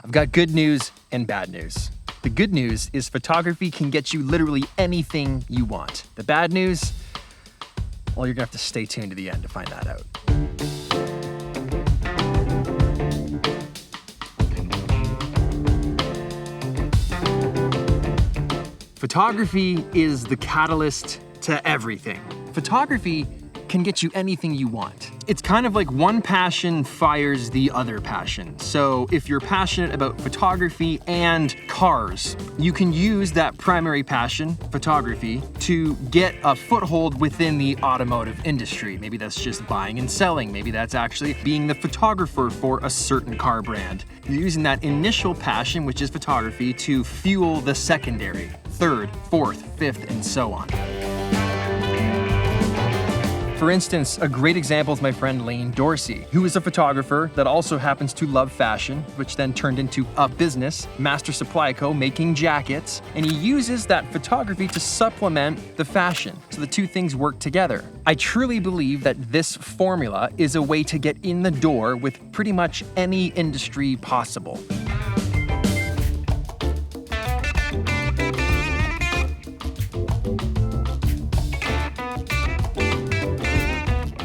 I've got good news and bad news. The good news is photography can get you literally anything you want. The bad news, well, you're gonna have to stay tuned to the end to find that out. Photography is the catalyst to everything. Photography can get you anything you want. It's kind of like one passion fires the other passion. So if you're passionate about photography and cars, you can use that primary passion, photography, to get a foothold within the automotive industry. Maybe that's just buying and selling. Maybe that's actually being the photographer for a certain car brand. You're using that initial passion, which is photography, to fuel the secondary, third, fourth, fifth, and so on. For instance, a great example is my friend Lane Dorsey, who is a photographer that also happens to love fashion, which then turned into a business, Master Supply Co., making jackets, and he uses that photography to supplement the fashion, so the two things work together. I truly believe that this formula is a way to get in the door with pretty much any industry possible.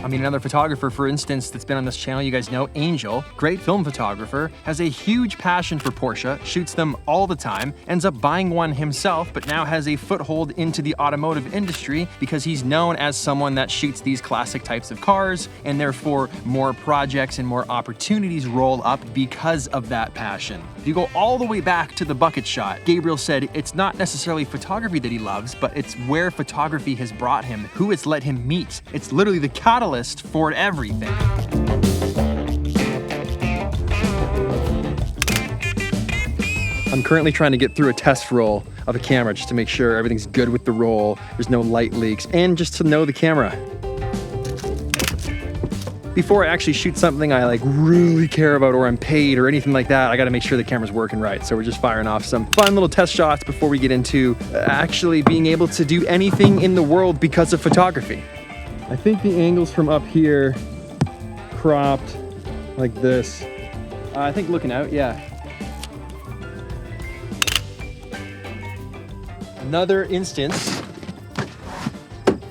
I mean, another photographer, for instance, that's been on this channel, you guys know, Angel, great film photographer, has a huge passion for Porsche, shoots them all the time, ends up buying one himself, but now has a foothold into the automotive industry because he's known as someone that shoots these classic types of cars, and therefore more projects and more opportunities roll up because of that passion. If you go all the way back to the bucket shot, Gabriel said it's not necessarily photography that he loves, but it's where photography has brought him, who it's let him meet. It's literally the catalyst for everything. I'm currently trying to get through a test roll of a camera just to make sure everything's good with the roll, there's no light leaks, and just to know the camera. Before I actually shoot something I really care about or I'm paid or anything like that, I gotta make sure the camera's working right. So we're just firing off some fun little test shots before we get into actually being able to do anything in the world because of photography. I think the angles from up here, cropped like this. I think looking out, yeah. Another instance,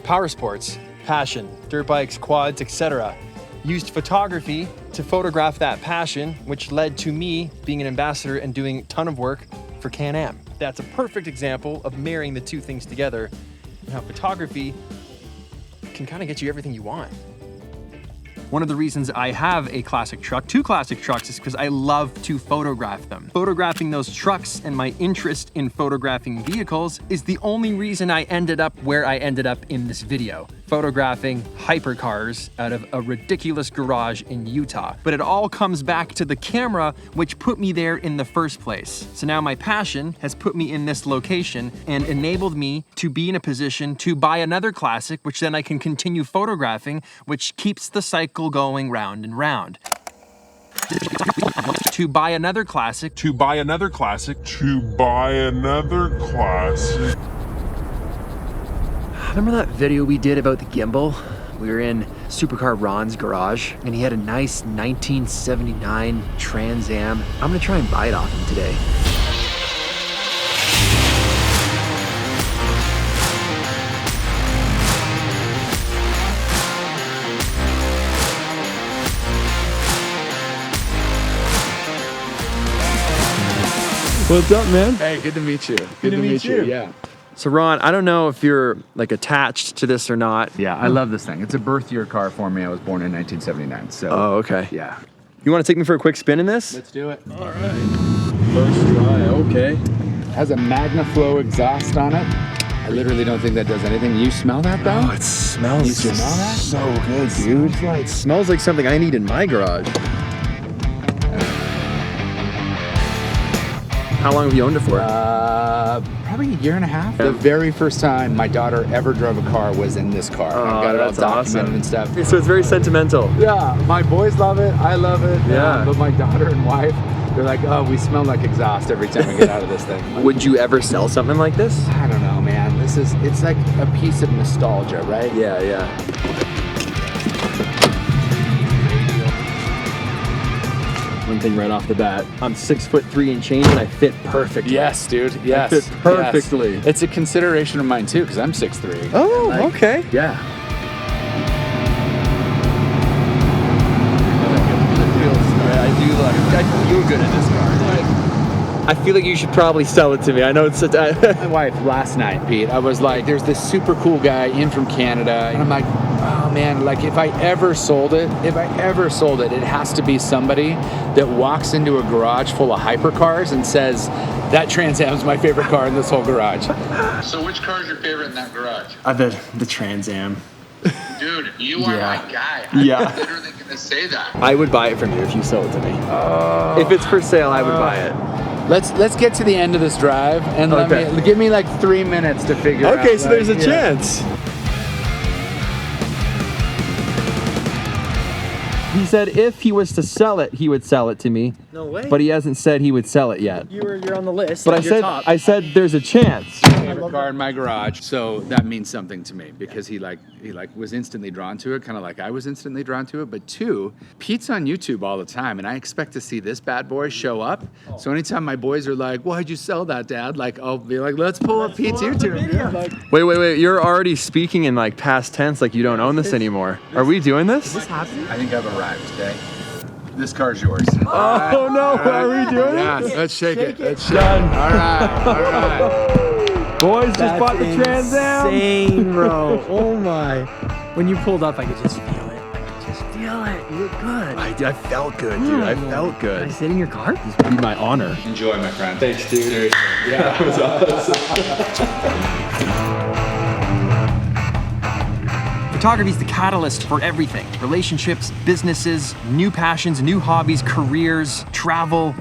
power sports, passion, dirt bikes, quads, etc. Used photography to photograph that passion, which led to me being an ambassador and doing a ton of work for Can-Am. That's a perfect example of marrying the two things together and how photography can kind of get you everything you want. One of the reasons I have a classic truck, two classic trucks, is because I love to photograph them. Photographing those trucks and my interest in photographing vehicles is the only reason I ended up where I ended up in this video, photographing hypercars out of a ridiculous garage in Utah. But it all comes back to the camera, which put me there in the first place. So now my passion has put me in this location and enabled me to be in a position to buy another classic, which then I can continue photographing, which keeps the cycle going round and round. To buy another classic. To buy another classic. To buy another classic. Remember that video we did about the gimbal? We were in Supercar Ron's garage and he had a nice 1979 Trans Am. I'm gonna try and buy it off him today. What's up, man? Hey, good to meet you. Good to meet you. Yeah. So Ron, I don't know if you're attached to this or not. Yeah, I love this thing. It's a birth year car for me. I was born in 1979. So. Oh, okay. Yeah. You want to take me for a quick spin in this? Let's do it. All right. First try. Okay. Has a MagnaFlow exhaust on it. I literally don't think that does anything. You smell that though? Oh, it smells You smell that? so good, dude. It smells like something I need in my garage. How long have you owned it for? Probably a year and a half. The very first time my daughter ever drove a car was in this car. Oh, I've got it all that's documented awesome. and stuff. So it's very sentimental. Yeah, my boys love it. I love it. Yeah. But my daughter and wife, they're like, oh, we smell like exhaust every time we get out of this thing. Would you ever sell something like this? I don't know, man. It's like a piece of nostalgia, right? Yeah, yeah. one thing right off the bat. I'm 6'3" and change, and I fit perfectly. Yes, dude. Yes. It fits perfectly. Yes. It's a consideration of mine too, because I'm 6'3". Oh, And, like, okay. Yeah. I feel good in this car. I feel like you should probably sell it to me. I know it's My wife last night, Pete, I was like, there's this super cool guy in from Canada, and I'm like, oh man, like if I ever sold it, it has to be somebody that walks into a garage full of hypercars and says, that Trans Am's my favorite car in this whole garage. So which car is your favorite in that garage? the Trans Am. Dude, you are Yeah. my guy. Yeah. I'm literally gonna say that. I would buy it from you if you sold it to me. If it's for sale, I would buy it. Let's get to the end of this drive and Okay. give me like 3 minutes to figure out. Okay, so like, there's a chance. He said if he was to sell it, he would sell it to me. No way. But he hasn't said he would sell it yet. You're on the list. But like you're top. I said there's a chance. Favorite car in my garage, so that means something to me because he was instantly drawn to it, kind of like I was instantly drawn to it. But two, Pete's on YouTube all the time, and I expect to see this bad boy show up. So anytime my boys are like, "Why'd you sell that, Dad?" Like I'll be like, "Let's pull up Pete's YouTube." Yeah, like, Wait. You're already speaking in like past tense, like you don't own this anymore. Are we doing this? I think I've arrived. Okay, this car's yours. Oh no, are we doing Yeah, it? let's shake it. Let's shake Done. it. All right. Boys just bought the Trans Am. Insane, bro. Oh my. When you pulled up, I could just feel it. You look good. I felt good, dude. I felt Can I good. sit in your car? It'd be my honor. Enjoy, my friend. Thanks, dude. Seriously. Yeah, that was awesome. Photography is the catalyst for everything. Relationships, businesses, new passions, new hobbies, careers, travel.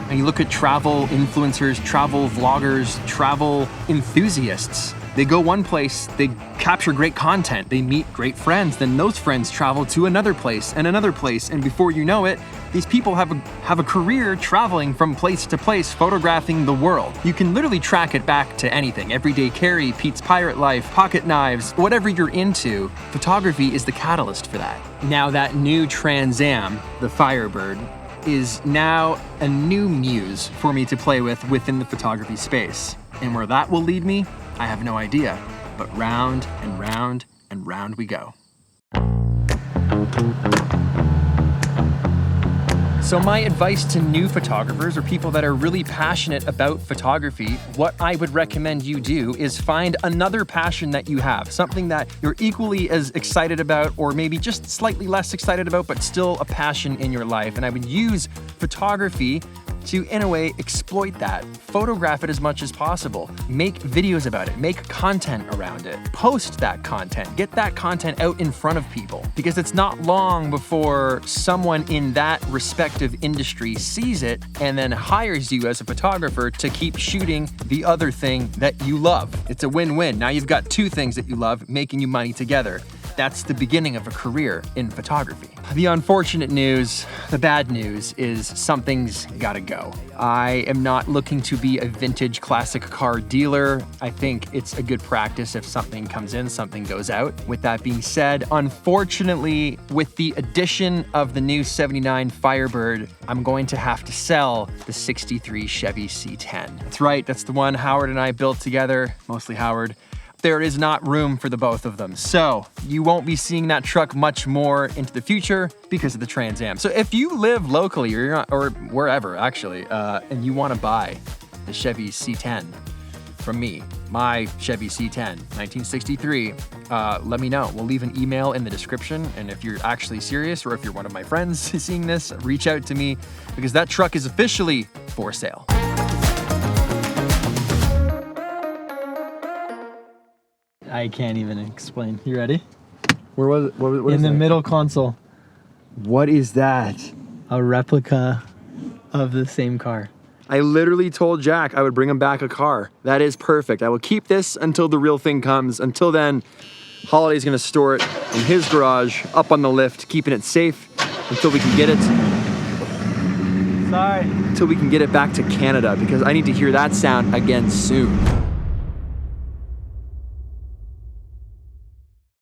And you look at travel influencers, travel vloggers, travel enthusiasts. They go one place, they capture great content, they meet great friends, then those friends travel to another place, and before you know it, these people have a career traveling from place to place, photographing the world. You can literally track it back to anything. Everyday carry, Pete's pirate life, pocket knives, whatever you're into, photography is the catalyst for that. Now that new Trans Am, the Firebird, is now a new muse for me to play with within the photography space. And where that will lead me, I have no idea. But round and round and round we go. So my advice to new photographers or people that are really passionate about photography, what I would recommend you do is find another passion that you have, something that you're equally as excited about or maybe just slightly less excited about, but still a passion in your life. And I would use photography to, in a way, exploit that. Photograph it as much as possible. Make videos about it. Make content around it. Post that content. Get that content out in front of people. Because it's not long before someone in that respective industry sees it and then hires you as a photographer to keep shooting the other thing that you love. It's a win-win. Now you've got two things that you love making you money together. That's the beginning of a career in photography. The unfortunate news, the bad news, is something's gotta go. I am not looking to be a vintage classic car dealer. I think it's a good practice if something comes in, something goes out. With that being said, unfortunately, with the addition of the new 79 Firebird, I'm going to have to sell the 63 Chevy C10. That's right, that's the one Howard and I built together, mostly Howard. There is not room for the both of them. So you won't be seeing that truck much more into the future because of the Trans Am. So if you live locally or wherever actually, and you want to buy the Chevy C10 from me, my Chevy C10, 1963, let me know. We'll leave an email in the description. And if you're actually serious or if you're one of my friends seeing this, reach out to me because that truck is officially for sale. I can't even explain. You ready? Where was it? What In the middle console, What is that? a replica of the same car. I literally told Jack I would bring him back a car. That is perfect. I will keep this until the real thing comes. Until then, Holiday's gonna store it in his garage, up on the lift, keeping it safe until we can get it. Sorry. Until we can get it back to Canada because I need to hear that sound again soon.